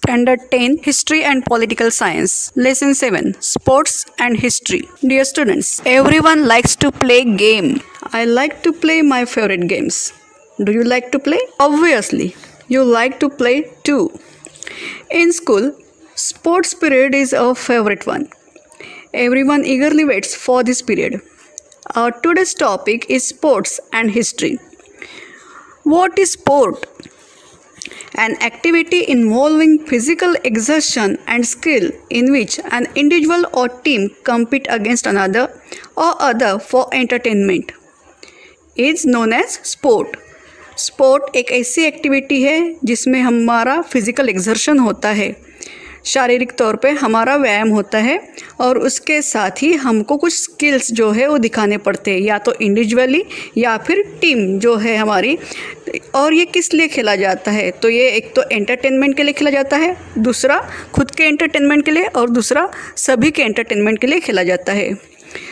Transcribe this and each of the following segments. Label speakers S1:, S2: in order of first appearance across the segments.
S1: Standard 10 History and Political Science. Lesson 7 Sports and History. Dear students, everyone likes to play game. I like to play my favorite games. Do you like to play? Obviously, you like to play too. In school, sports period is our favorite one. Everyone eagerly waits for this period. Our today's topic is sports and history. What is sport? An activity involving physical exertion and skill in which an individual or team compete against another or other for entertainment is known as sport. Sport एक ऐसी activity है जिसमें हमारा physical exertion होता है, शारीरिक तौर पे हमारा व्यायाम होता है और उसके साथ ही हमको कुछ स्किल्स जो है वो दिखाने पड़ते हैं, या तो इंडिविजुअली या फिर टीम जो है हमारी। और ये किस लिए खेला जाता है? तो ये एक तो एंटरटेनमेंट के लिए खेला जाता है, दूसरा खुद के एंटरटेनमेंट के लिए और दूसरा सभी के एंटरटेनमेंट के लिए खेला जाता है।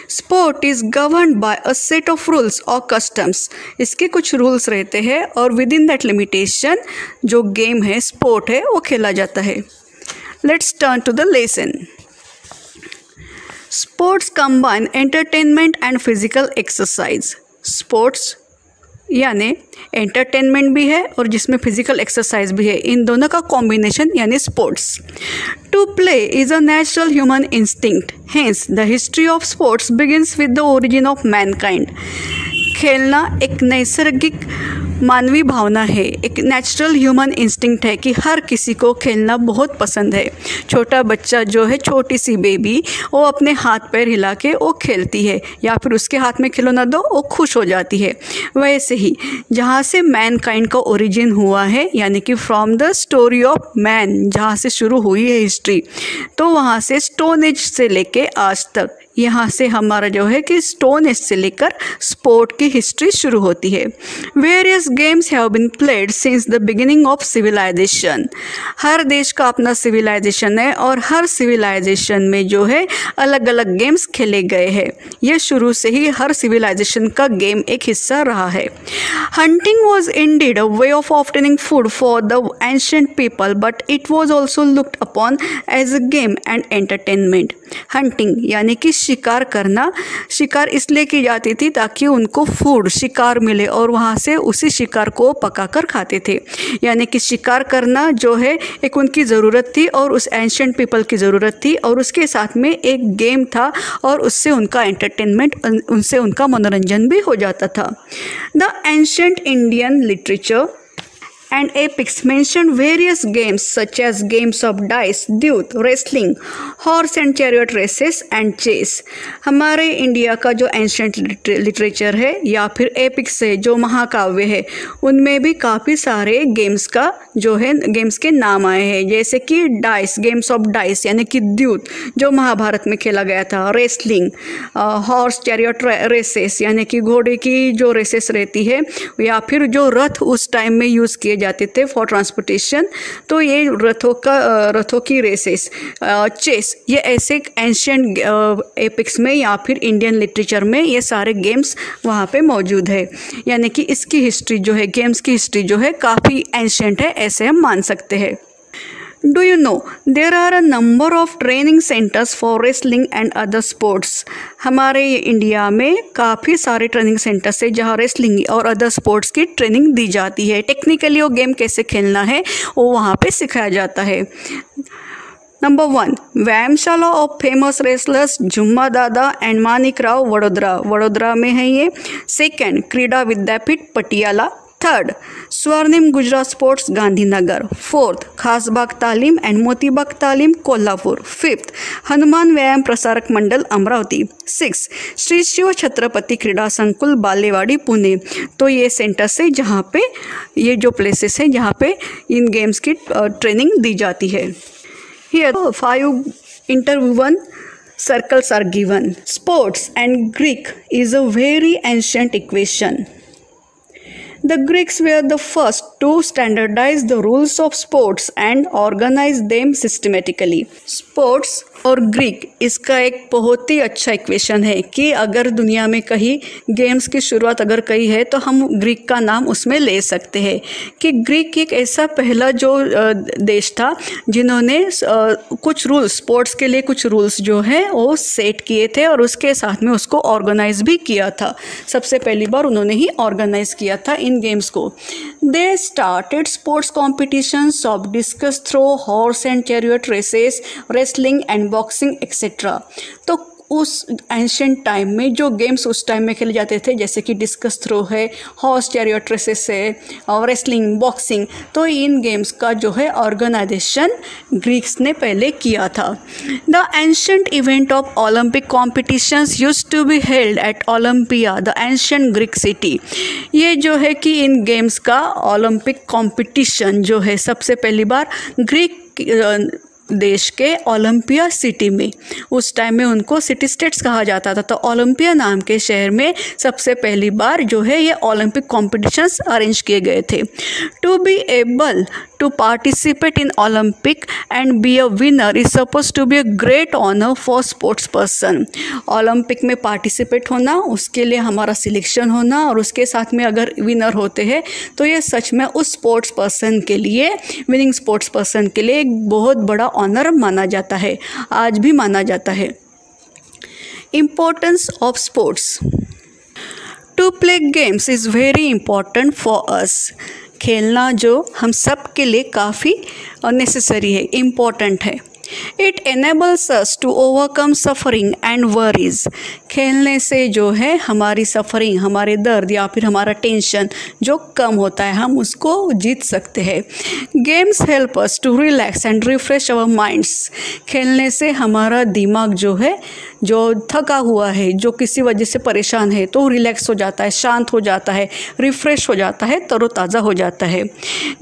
S1: Sport is govern by a set of rules और कस्टम्स। इसके कुछ रूल्स रहते हैं और विद इन दैट लिमिटेशन जो गेम है, स्पोर्ट है, वो खेला जाता है। Let's turn to the lesson. Sports combine entertainment and physical exercise. Sports यानी एंटरटेनमेंट भी है और जिसमें फिजिकल एक्सरसाइज भी है, इन दोनों का कॉम्बिनेशन यानी sports. To play is a natural human instinct, hence the history of sports begins with the origin of mankind. खेलना एक नैसर्गिक मानवीय भावना है, एक नेचुरल ह्यूमन इंस्टिंक्ट है कि हर किसी को खेलना बहुत पसंद है। छोटा बच्चा जो है, छोटी सी बेबी, वो अपने हाथ पैर हिला के वो खेलती है, या फिर उसके हाथ में खिलौना दो वो खुश हो जाती है। वैसे ही जहाँ से मैनकाइंड का ओरिजिन हुआ है, यानी कि from the story of man जहाँ से शुरू हुई है हिस्ट्री, तो वहाँ से स्टोन एज से लेके आज तक, यहाँ से हमारा जो है कि स्टोन एज से लेकर स्पोर्ट की हिस्ट्री शुरू होती है। Various games have been played since the beginning of civilisation. हर देश का अपना सिविलाइजेशन है और हर सिविलाइजेशन में जो है अलग अलग गेम्स खेले गए हैं। ये शुरू से ही हर सिविलाइजेशन का गेम एक हिस्सा रहा है। Hunting was indeed a way of obtaining food for the ancient people, but it was also looked upon as a game and entertainment. Hunting यानी कि शिकार करना, शिकार इसलिए की जाती थी ताकि उनको फूड, शिकार मिले और वहाँ से उसी शिकार को पकाकर खाते थे। यानी कि शिकार करना जो है एक उनकी ज़रूरत थी और उस एंशिएंट पीपल की ज़रूरत थी, और उसके साथ में एक गेम था और उससे उनका एंटरटेनमेंट, उनसे उनका मनोरंजन भी हो जाता था। The ancient Indian literature and epics mention various games such as games of dice, द्यूत, wrestling, horse and chariot races and chess। हमारे इंडिया का जो एंशिएंट लिटरेचर है या फिर एपिक्स है, जो महाकाव्य है, उनमें भी काफ़ी सारे गेम्स का जो है गेम्स के नाम आए हैं, जैसे कि डाइस, गेम्स ऑफ डाइस यानी कि द्यूत जो महाभारत में खेला गया था, रेसलिंग, हॉर्स चैरियट रेसेस यानी कि घोड़े की जो रेसेस रहती है, या फिर जो रथ उस टाइम में यूज़ किए जाते थे फॉर ट्रांसपोर्टेशन, तो ये रथों की रेसेस, चेस, ये ऐसे एंशिएंट एपिक्स में या फिर इंडियन लिटरेचर में ये सारे गेम्स वहाँ पे मौजूद है। यानी कि इसकी हिस्ट्री जो है, गेम्स की हिस्ट्री जो है काफ़ी एंशिएंट है, ऐसे हम मान सकते हैं। Do you know there are a number of training centers for wrestling and other sports? हमारे इंडिया में काफ़ी सारे ट्रेनिंग सेंटर्स है जहाँ रेसलिंग और अदर स्पोर्ट्स की ट्रेनिंग दी जाती है। टेक्निकली वो गेम कैसे खेलना है वो वहाँ पे सिखाया जाता है। नंबर 1 व्यायामशाला ऑफ फेमस रेसलर्स जुम्मा दादा एंड मानिक राव, वडोदरा में है ये। सेकेंड क्रीडा विद्यापीठ पटियाला। थर्ड स्वर्णिम गुजरात स्पोर्ट्स गांधीनगर। फोर्थ खासबाग तालीम एंड मोतीबाग तालीम कोल्हापुर। फिफ्थ हनुमान व्यायाम प्रसारक मंडल अमरावती। सिक्स श्री शिव छत्रपति क्रीडा संकुल बालेवाड़ी पुणे। तो ये सेंटर्स है जहाँ पे, ये जो प्लेसेस हैं जहाँ पे इन गेम्स की ट्रेनिंग दी जाती है। Here 5 interwoven circles are given. Sports and Greek is a very ancient equation. The Greeks were the first to standardize the rules of sports and organize them systematically. Sports और Greek, इसका एक बहुत ही अच्छा equation है कि अगर दुनिया में कहीं गेम्स की शुरुआत अगर कही है तो हम ग्रीक का नाम उसमें ले सकते हैं कि ग्रीक एक ऐसा पहला जो देश था जिन्होंने कुछ रूल्स, स्पोर्ट्स के लिए कुछ रूल्स जो है वो सेट किए थे और उसके साथ में उसको ऑर्गेनाइज भी किया था। सबसे पहली बार उन्होंने ही ऑर्गेनाइज किया था इन गेम्स को। They started sports competitions of discus throw, horse and chariot races, wrestling and boxing etcetera. तो उस एंशिएंट टाइम में जो गेम्स उस टाइम में खेले जाते थे जैसे कि डिस्कस थ्रो है, हॉर्स चैरियट रेसेस है और रेसलिंग, बॉक्सिंग, तो इन गेम्स का जो है ऑर्गेनाइजेशन ग्रीक्स ने पहले किया था। The ancient event of Olympic competitions used to be held at Olympia the ancient Greek city. ये जो है कि इन गेम्स का ओलंपिक कॉम्पिटिशन जो है सबसे पहली बार ग्रीक देश के ओलंपिया सिटी में, उस टाइम में उनको सिटी स्टेट्स कहा जाता था, तो ओलंपिया नाम के शहर में सबसे पहली बार जो है ये ओलंपिक कॉम्पिटिशन्स अरेंज किए गए थे। To be able to participate in Olympic and be a winner is suppose to be a great honour for sports person. Olympic में पार्टिसिपेट होना, उसके लिए हमारा सिलेक्शन होना और उसके साथ में अगर विनर होते हैं तो ये सच में उस स्पोर्ट्स पर्सन के लिए, विनिंग स्पोर्ट्स पर्सन के लिए एक बहुत बड़ा ऑनर माना जाता है, आज भी माना जाता है। Importance of sports. To play games is very important for us. खेलना जो हम सब के लिए काफ़ी नेसेसरी है, इम्पॉर्टेंट है। It enables us to overcome suffering and worries. खेलने से जो है हमारी सफरिंग, हमारे दर्द या फिर हमारा टेंशन जो कम होता है, हम उसको जीत सकते हैं। Games help us to relax and refresh our minds. खेलने से हमारा दिमाग जो है, जो थका हुआ है, जो किसी वजह से परेशान है, तो रिलैक्स हो जाता है, शांत हो जाता है, रिफ्रेश हो जाता है, तरोताज़ा हो जाता है।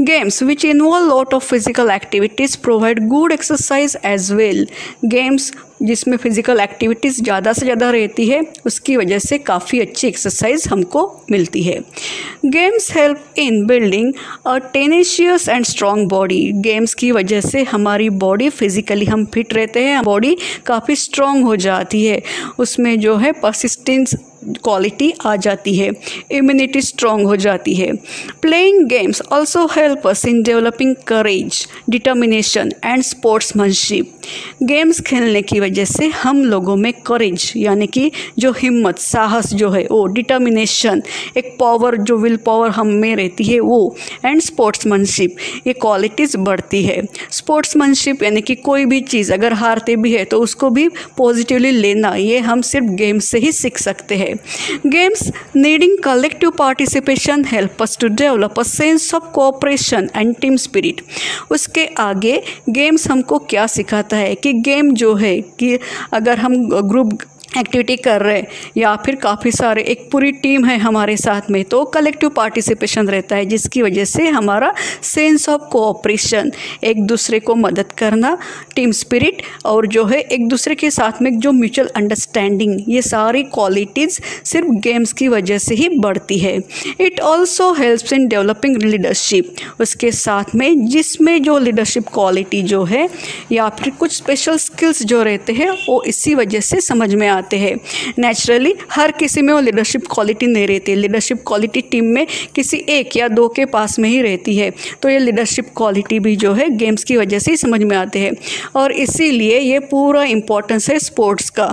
S1: Games which involve lot of physical activities provide good exercise as well. Games जिसमें फ़िज़िकल एक्टिविटीज़ ज़्यादा से ज़्यादा रहती है, उसकी वजह से काफ़ी अच्छी एक्सरसाइज हमको मिलती है। Games help in building a tenacious and strong body. Games की वजह से हमारी बॉडी फिज़िकली हम फिट रहते हैं, बॉडी काफ़ी स्ट्रॉन्ग हो जाती है, उसमें जो है परसिस्टेंस क्वालिटी आ जाती है, इम्यूनिटी स्ट्रॉन्ग हो जाती है। Playing games also help us in developing courage, determination and sportsmanship. Games खेलने की वजह से हम लोगों में करेज यानी कि जो हिम्मत, साहस जो है वो, डिटर्मिनेशन, एक पावर जो विल पावर हम में रहती है वो, एंड स्पोर्ट्समैनशिप, ये क्वालिटीज़ बढ़ती है। स्पोर्ट्समैनशिप यानी कि कोई भी चीज़ अगर हारते भी है तो उसको भी पॉजिटिवली लेना, ये हम सिर्फ गेम्स से ही सीख सकते हैं। Games needing collective participation help us to develop a sense of cooperation and team spirit. उसके आगे गेम्स हमको क्या सिखाता है कि गेम जो है कि अगर हम ग्रुप एक्टिविटी कर रहे हैं या फिर काफ़ी सारे एक पूरी टीम है हमारे साथ में, तो कलेक्टिव पार्टिसिपेशन रहता है, जिसकी वजह से हमारा सेंस ऑफ कोऑपरेशन, एक दूसरे को मदद करना, टीम स्पिरिट और जो है एक दूसरे के साथ में जो म्यूचुअल अंडरस्टैंडिंग, ये सारी क्वालिटीज़ सिर्फ गेम्स की वजह से ही बढ़ती है। It also helps in developing leadership. उसके साथ में जिसमें जो लीडरशिप क्वालिटी जो है या फिर कुछ स्पेशल स्किल्स जो रहते हैं वो इसी वजह से समझ में आते हैं। नेचुरली हर किसी में वो लीडरशिप क्वालिटी नहीं रहती, लीडरशिप क्वालिटी टीम में किसी एक या दो के पास में ही रहती है, तो ये लीडरशिप क्वालिटी भी जो है गेम्स की वजह से ही समझ में आते हैं और इसीलिए ये पूरा इम्पोर्टेंस है स्पोर्ट्स का।